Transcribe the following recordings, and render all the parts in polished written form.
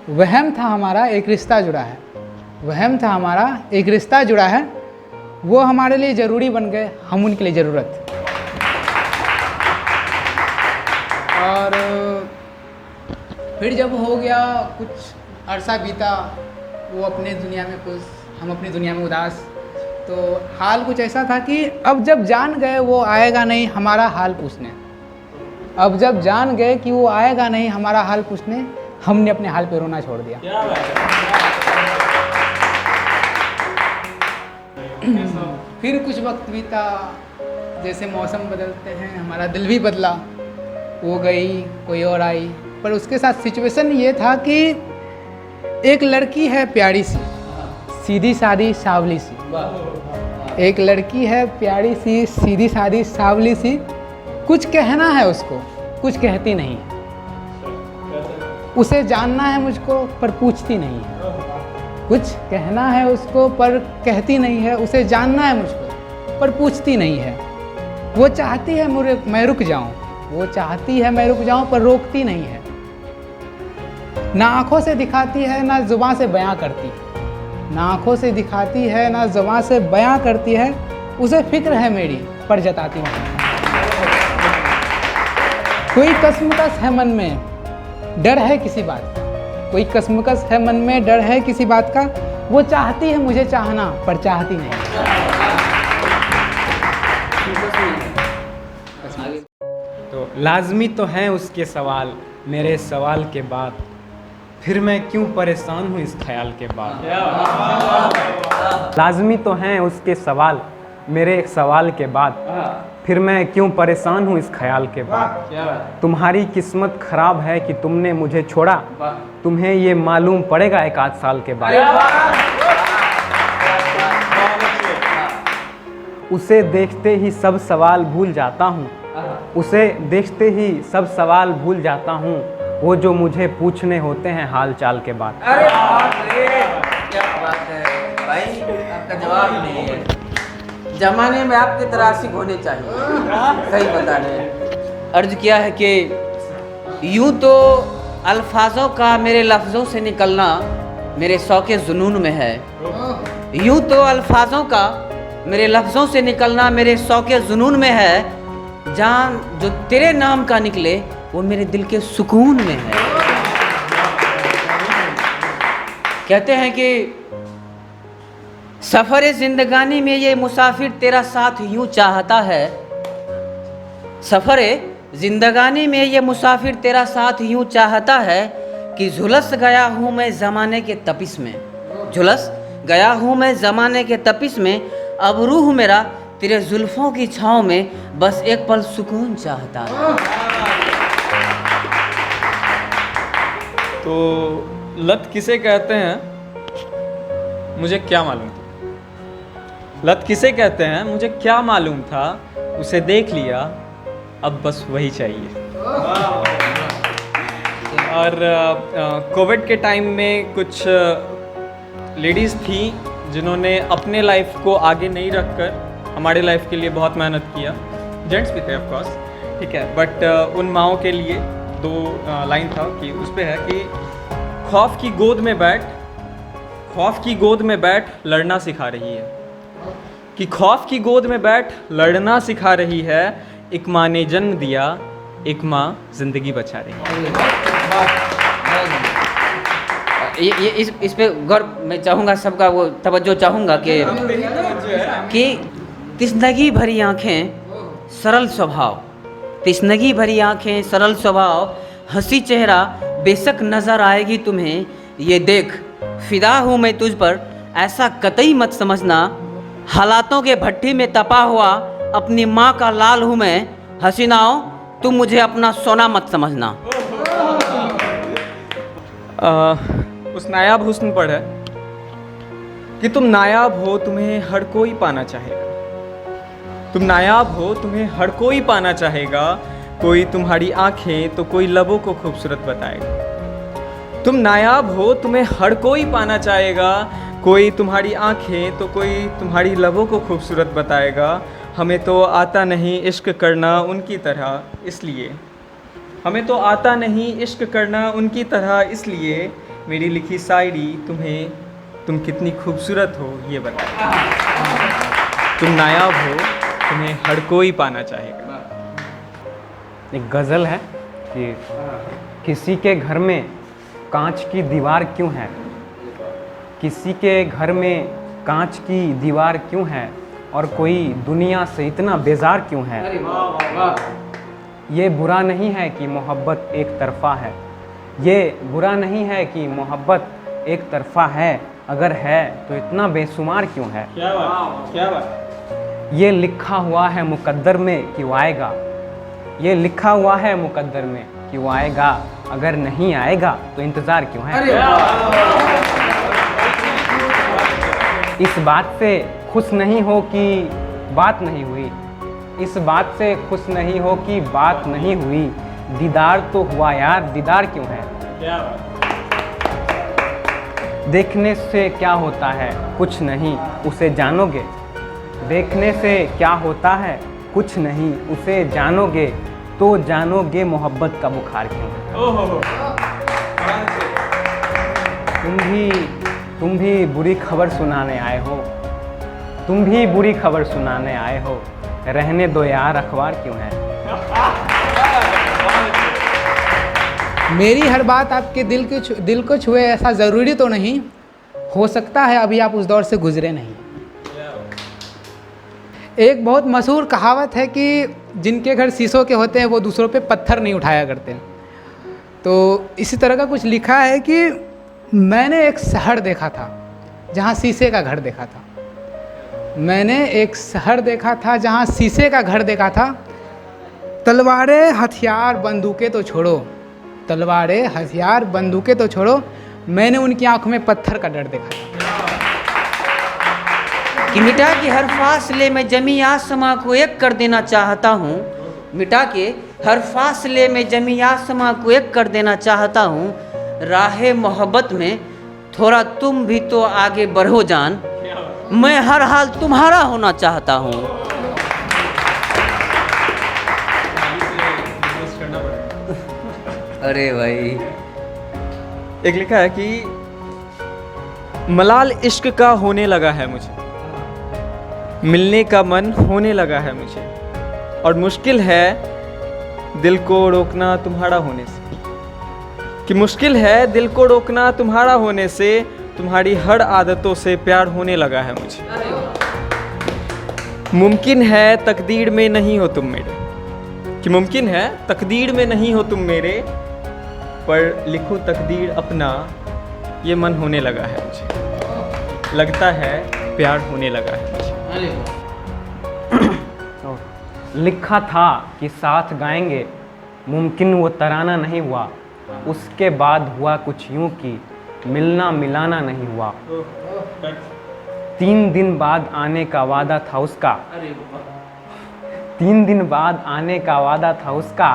वहम था हमारा एक रिश्ता जुड़ा है, वहम था हमारा एक रिश्ता जुड़ा है, वो हमारे लिए ज़रूरी बन गए, हम उनके लिए ज़रूरत। और फिर जब हो गया कुछ अरसा बीता, वो अपने दुनिया में खुश, हम अपनी दुनिया में उदास, तो हाल कुछ ऐसा था कि अब जब जान गए वो आएगा नहीं हमारा हाल पूछने, अब जब जान गए कि वो आएगा नहीं हमारा हाल पूछने, हमने अपने हाल पे रोना छोड़ दिया। फिर कुछ वक्त बीता, जैसे मौसम बदलते हैं हमारा दिल भी बदला, वो गई कोई और आई, पर उसके साथ सिचुएशन ये था कि एक लड़की है प्यारी सी, सीधी सादी सावली सी, एक लड़की है प्यारी सी सीधी सादी सावली सी, कुछ कहना है उसको, कुछ कहती नहीं है, उसे जानना है मुझको पर पूछती नहीं है, कुछ कहना है उसको पर कहती नहीं है, उसे जानना है मुझको पर पूछती नहीं है, वो चाहती है मैं रुक जाऊं, वो चाहती है मैं रुक जाऊं पर रोकती नहीं है, ना आँखों से दिखाती है ना ज़ुबान से बयां करती है, ना आँखों से दिखाती है ना ज़ुबान से बयां करती है, उसे फिक्र है मेरी पर जताती नहीं। कोई कसमकस है मन में, डर है किसी बात का, कोई कसमकस है मन में, डर है किसी बात का, वो चाहती है मुझे चाहना पर चाहती नहीं। तो लाजमी तो हैं उसके सवाल मेरे सवाल के बाद, फिर मैं क्यों परेशान हूँ इस ख्याल के बाद। लाजमी तो हैं उसके सवाल मेरे एक सवाल के बाद, फिर मैं क्यों परेशान हूँ इस ख्याल के बाद। तुम्हारी किस्मत खराब है कि तुमने मुझे छोड़ा, तुम्हें ये मालूम पड़ेगा एक आध साल के बाद। उसे देखते ही सब सवाल भूल जाता हूँ, उसे देखते ही सब सवाल भूल जाता हूँ, वो जो मुझे पूछने होते हैं हाल चाल के बाद। अरे बाप रे, क्या बात है भाई, आपका जवाब नहीं है। जमाने में आपके तरह आशिक होने चाहिए, सही बता रहे। अर्ज किया है कि यूं तो अल्फाजों का मेरे लफ्ज़ों से निकलना मेरे शौक़े जुनून में है, यूं तो अल्फाजों का मेरे लफ्ज़ों से निकलना मेरे शौक़े जुनून में है, जान जो तेरे नाम का निकले वो मेरे दिल के सुकून में है। कहते हैं कि सफ़र ज़िंदगानी में ये मुसाफिर तेरा साथ यूं चाहता है, सफ़र ज़िंदगानी में ये मुसाफिर तेरा साथ यूं चाहता है कि झुलस गया हूँ मैं ज़माने के तपिश में, झुलस गया हूँ मैं ज़माने के तपिश में, अब रूह मेरा तेरे जुल्फ़ों की छाँव में बस एक पल सुकून चाहता है। तो लत किसे कहते हैं मुझे क्या मालूम था, लत किसे कहते हैं मुझे क्या मालूम था, उसे देख लिया अब बस वही चाहिए। और कोविड के टाइम में कुछ लेडीज़ थी जिन्होंने अपने लाइफ को आगे नहीं रखकर हमारे लाइफ के लिए बहुत मेहनत किया, जेंट्स भी थे ऑफ कोर्स, ठीक है, बट उन माओं के लिए दो लाइन था कि उस पे है कि खौफ की गोद में बैठ, खौफ की गोद में बैठ लड़ना सिखा रही है, कि खौफ की गोद में बैठ लड़ना सिखा रही है, एक माँ ने जन्म दिया, एक माँ जिंदगी बचा रही है। ये इस पे गौर मैं चाहूँगा, सबका वो तवज्जो चाहूँगा कि तिस्नगी भरी आँखें सरल स्वभाव, तिस्नगी भरी आँखें सरल स्वभाव, हंसी चेहरा बेशक नज़र आएगी तुम्हें, ये देख फिदा हूँ मैं तुझ पर ऐसा कतई मत समझना, हालातों के भट्ठी में तपा हुआ अपनी माँ का लाल हूँ मैं, हसीनाओं तुम मुझे अपना सोना मत समझना। उस नायाब हुस्न पर है कि तुम नायाब हो तुम्हें हर कोई पाना चाहेगा, तुम नायाब हो तुम्हें हर कोई पाना चाहेगा, कोई तुम्हारी आंखें तो कोई लबों को खूबसूरत बताएगा, तुम नायाब हो तुम्हें हर कोई पाना चाहेगा, कोई तुम्हारी आंखें तो कोई तुम्हारी लबों को खूबसूरत बताएगा, हमें तो आता नहीं इश्क करना उनकी तरह, इसलिए हमें तो आता नहीं इश्क करना उनकी तरह, इसलिए मेरी लिखी शायरी तुम्हें तुम कितनी खूबसूरत हो ये बताए। तुम नायाब हो, तुम्हें हर कोई पाना चाहेगा। एक गज़ल है कि किसी के घर में कांच की दीवार क्यों है, किसी के घर में कांच की दीवार क्यों है, और कोई दुनिया से इतना बेजार क्यों है। ये बुरा नहीं है कि मोहब्बत एक तरफ़ा है, ये बुरा नहीं है कि मोहब्बत एक तरफ़ा है, अगर है तो इतना बेशुमार क्यों है। क्या बात, क्या बात। ये लिखा हुआ है मुकद्दर में कि वो आएगा, ये लिखा हुआ है मुकद्दर में कि वो आएगा, अगर नहीं आएगा तो इंतज़ार क्यों है। इस बात से खुश नहीं हो कि बात नहीं हुई, इस बात से खुश नहीं हो कि बात नहीं हुई, दीदार तो हुआ यार, दीदार क्यों है। क्या बात। देखने से क्या होता है कुछ नहीं, उसे जानोगे, देखने से क्या होता है कुछ नहीं, उसे जानोगे तो जानोगे मोहब्बत का बुखार क्यों है। ओहो, तुम भी बुरी खबर सुनाने आए हो, तुम भी बुरी खबर सुनाने आए हो, रहने दो यार अखबार क्यों है। मेरी हर बात आपके दिल को छुए ऐसा ज़रूरी तो नहीं, हो सकता है अभी आप उस दौर से गुजरे नहीं। एक बहुत मशहूर कहावत है कि जिनके घर शीशों के होते हैं वो दूसरों पे पत्थर नहीं उठाया करते। तो इसी तरह का कुछ लिखा है कि मैंने एक शहर देखा था जहाँ शीशे का घर देखा था, मैंने एक शहर देखा था जहाँ शीशे का घर देखा था, तलवारें हथियार बंदूकें तो छोड़ो, तलवारें हथियार बंदूकें तो छोड़ो, मैंने उनकी आंखों में पत्थर का डर देखा था। कि मिटा के हर फासले में जमी आसमां को एक कर देना चाहता हूँ, मिटा के हर फासले में जमी आसमां को एक कर देना चाहता हूँ, राहे मोहब्बत में थोड़ा तुम भी तो आगे बढ़ो जान, मैं हर हाल तुम्हारा होना चाहता हूँ। अरे भाई, एक लिखा है कि मलाल इश्क का होने लगा है मुझे, मिलने का मन होने लगा है मुझे, और मुश्किल है दिल को रोकना तुम्हारा होने से, कि मुश्किल है दिल को रोकना तुम्हारा होने से, तुम्हारी हर आदतों से प्यार होने लगा है मुझे। मुमकिन है तकदीर में नहीं हो तुम मेरे, कि मुमकिन है तकदीर में नहीं हो तुम मेरे, पर लिखो तकदीर अपना, ये मन होने लगा है मुझे, लगता है प्यार होने लगा है मुझे। लिखा था कि साथ गाएंगे, मुमकिन वो तराना नहीं हुआ, उसके बाद हुआ कुछ यूं कि मिलना मिलाना नहीं हुआ। 3 दिन बाद आने का वादा था उसका, 3 दिन बाद आने का वादा था उसका,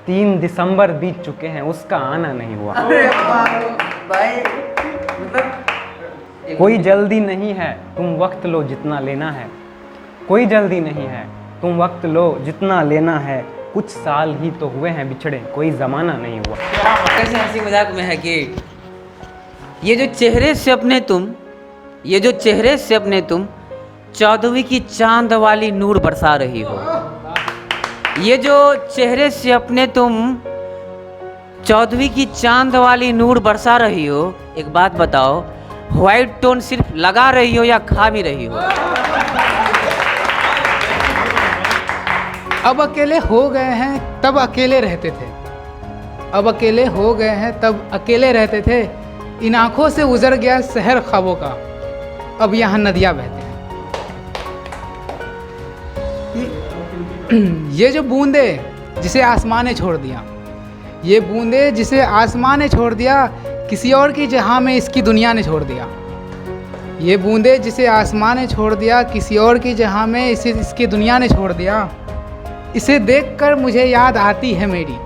3 दिसंबर बीत चुके हैं उसका आना नहीं हुआ। भाई मतलब कोई जल्दी नहीं है तुम वक्त लो जितना लेना है, कोई जल्दी नहीं है तुम वक्त लो जितना लेना है, कुछ साल ही तो हुए हैं बिछड़े, कोई ज़माना नहीं हुआ। कैसे हंसी मजाक में है कि ये जो चेहरे से अपने तुम, ये जो चेहरे से अपने तुम 14वीं की चांद वाली नूर बरसा रही हो, ये जो चेहरे से अपने तुम 14वीं की चांद वाली नूर बरसा रही हो, एक बात बताओ, व्हाइट टोन सिर्फ लगा रही हो या खा भी रही हो। अब अकेले हो गए हैं तब अकेले रहते थे, अब अकेले हो गए हैं तब अकेले रहते थे, इन आँखों से गुजर गया शहर ख्वाबों का, अब यहाँ नदियाँ बहते हैं। ये जो बूंदे जिसे आसमान ने छोड़ दिया, ये बूंदे जिसे आसमान ने छोड़ दिया, किसी और की जहाँ में इसकी दुनिया ने छोड़ दिया। ये बूंदे जिसे आसमान ने छोड़ दिया, किसी और की जहाँ में इसे इसकी दुनिया ने छोड़ दिया। इसे देखकर मुझे याद आती है मेरी,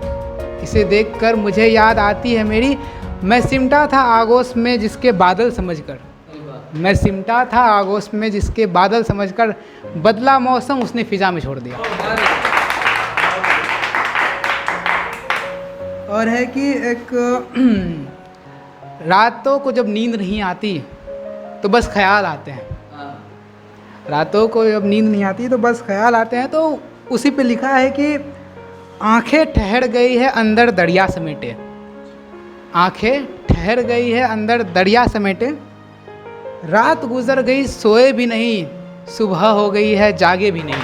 इसे देखकर मुझे याद आती है मेरी, मैं सिमटा था आगोश में जिसके बादल समझकर, मैं सिमटा था आगोश में जिसके बादल समझकर, बदला मौसम उसने फिजा में छोड़ दिया। और है कि एक रातों को जब नींद नहीं आती तो बस ख्याल आते हैं। रातों को जब नींद नहीं आती तो बस ख्याल आते हैं। तो उसी पे लिखा है कि आंखें ठहर गई है अंदर दरिया समेटे, आंखें ठहर गई है अंदर दरिया समेटे, रात गुजर गई सोए भी नहीं, सुबह हो गई है जागे भी नहीं।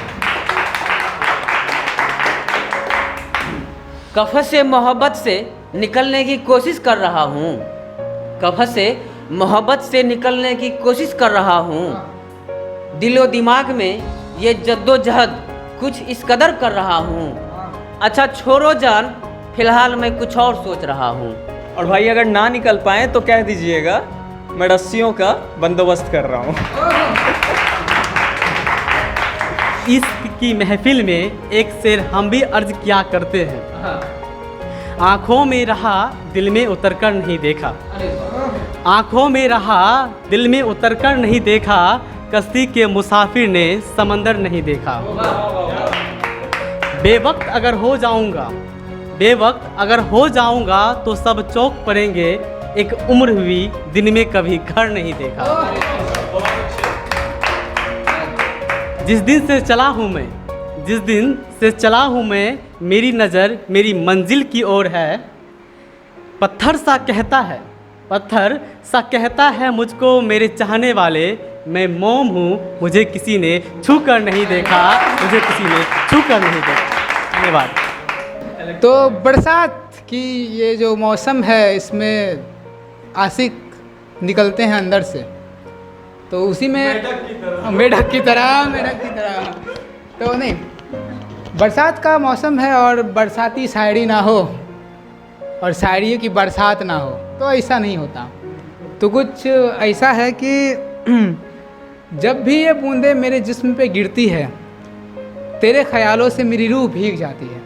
कफ़स से मोहब्बत से निकलने की कोशिश कर रहा हूँ, कफ़स से मोहब्बत से निकलने की कोशिश कर रहा हूँ। दिलो दिमाग में ये जद्दोजहद कुछ इस कदर कर रहा हूँ। अच्छा छोड़ो जान, फिलहाल मैं कुछ और सोच रहा हूँ। और भाई अगर ना निकल पाए तो कह दीजिएगा, मैं रस्सियों का बंदोबस्त कर रहा हूँ। इश्क की महफिल में एक शेर हम भी अर्ज किया करते हैं, आँखों में रहा दिल में उतरकर नहीं देखा, आँखों में रहा दिल में उतरकर नहीं देखा, कश्ती के मुसाफिर ने समंदर नहीं देखा। बेवक्त अगर हो जाऊंगा, बेवक्त अगर हो जाऊंगा तो सब चौक पड़ेंगे, एक उम्र हुई दिन में कभी घर नहीं देखा। जिस दिन से चला हूँ मैं, जिस दिन से चला हूँ मैं, मेरी नज़र मेरी मंजिल की ओर है। पत्थर सा कहता है, पत्थर सा कहता है मुझको मेरे चाहने वाले, मैं मोम हूँ मुझे किसी ने छू कर नहीं देखा, मुझे किसी ने छू कर नहीं देखा। धन्यवाद। तो बरसात की ये जो मौसम है इसमें आशिक निकलते हैं अंदर से, तो उसी में मेढक की तरह तो नहीं, बरसात का मौसम है और बरसाती शायरी ना हो और शायरी की बरसात ना हो तो ऐसा नहीं होता। तो कुछ ऐसा है कि जब भी ये बूंदें मेरे जिस्म पे गिरती है, तेरे ख्यालों से मेरी रूह भीग जाती है।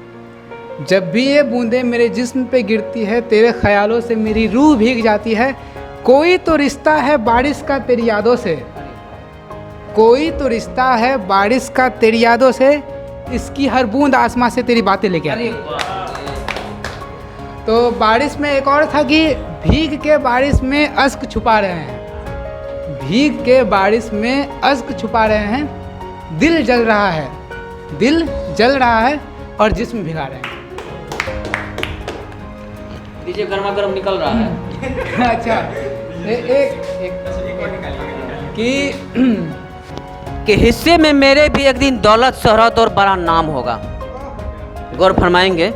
जब भी ये बूंदें मेरे जिस्म पे गिरती है, तेरे ख्यालों से मेरी रूह भीग जाती है। कोई तो रिश्ता है बारिश का तेरी यादों से, कोई तो रिश्ता है बारिश का तेरी यादों से, इसकी हर बूंद आसमां से तेरी बातें लेके आती है। तो बारिश में एक और था कि भीग के बारिश में अश्क छुपा रहे हैं, भीग के बारिश में अश्क छुपा रहे हैं, दिल जल रहा है, दिल जल रहा है और जिस्म भिगा रहे हैं। डीजे गर्मा गर्म निकल रहा है। अच्छा एक कि हिस्से में मेरे भी एक दिन दौलत शोहरत और बड़ा नाम होगा। गौर फरमाएंगे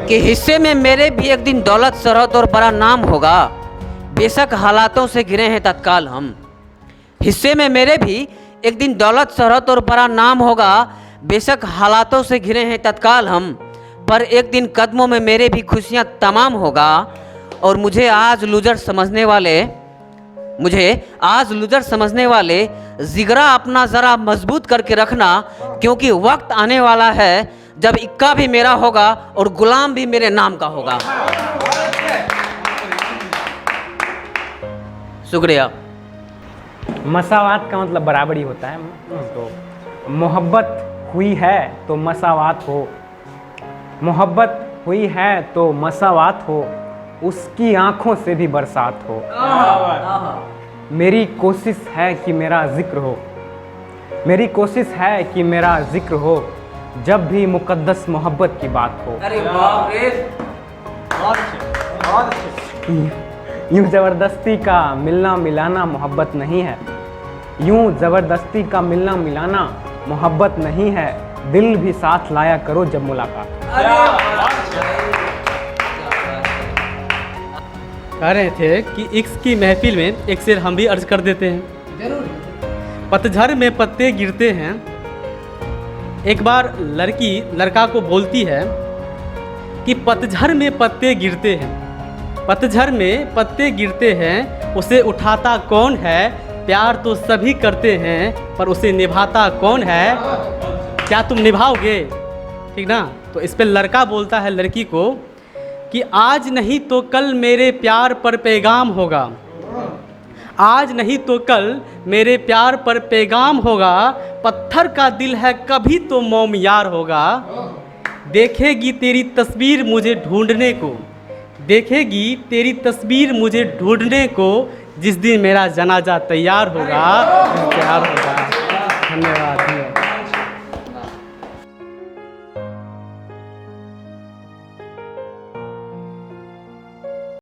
कि हिस्से में मेरे भी एक दिन दौलत शोहरत और बड़ा नाम होगा, बेशक हालातों से घिरे हैं तत्काल हम। हिस्से में मेरे भी एक दिन दौलत शोहरत और बड़ा नाम होगा, बेशक हालातों से घिरे हैं तत्काल हम, पर एक दिन कदमों में मेरे भी खुशियां तमाम होगा। और मुझे आज लूजर समझने वाले जिगरा अपना ज़रा मजबूत करके रखना, क्योंकि वक्त आने वाला है जब इक्का भी मेरा होगा और गुलाम भी मेरे नाम का होगा। शुक्रिया। मसावात का मतलब बराबरी होता है। तो मोहब्बत हुई है तो मसावात हो, मोहब्बत हुई है तो मसावात हो, उसकी आंखों से भी बरसात हो। मेरी कोशिश है कि मेरा जिक्र हो, मेरी कोशिश है कि मेरा जिक्र हो, जब भी मुकद्दस मोहब्बत की बात हो। अरे बाप रे, यूं ज़बरदस्ती का मिलना मिलाना मोहब्बत नहीं है, यूं ज़बरदस्ती का मिलना मिलाना मोहब्बत नहीं है, दिल भी साथ लाया करो जब मुलाकात। कह रहे थे कि इश्क की महफिल में एक शेर हम भी अर्ज कर देते हैं। जरूर। पतझड़ में पत्ते गिरते हैं। एक बार लड़की लड़का को बोलती है कि पतझड़ में पत्ते गिरते हैं, पतझड़ में पत्ते गिरते हैं, उसे उठाता कौन है, प्यार तो सभी करते हैं पर उसे निभाता कौन है, क्या तुम निभाओगे? ठीक ना। तो इस पे लड़का बोलता है लड़की को कि आज नहीं तो कल मेरे प्यार पर पैगाम होगा, आज नहीं तो कल मेरे प्यार पर पैगाम होगा, पत्थर का दिल है कभी तो मोम यार होगा, देखेगी तेरी तस्वीर मुझे ढूंढने को, देखेगी तेरी तस्वीर मुझे ढूंढने को, जिस दिन मेरा जनाजा तैयार होगा, तैयार होगा। धन्यवाद।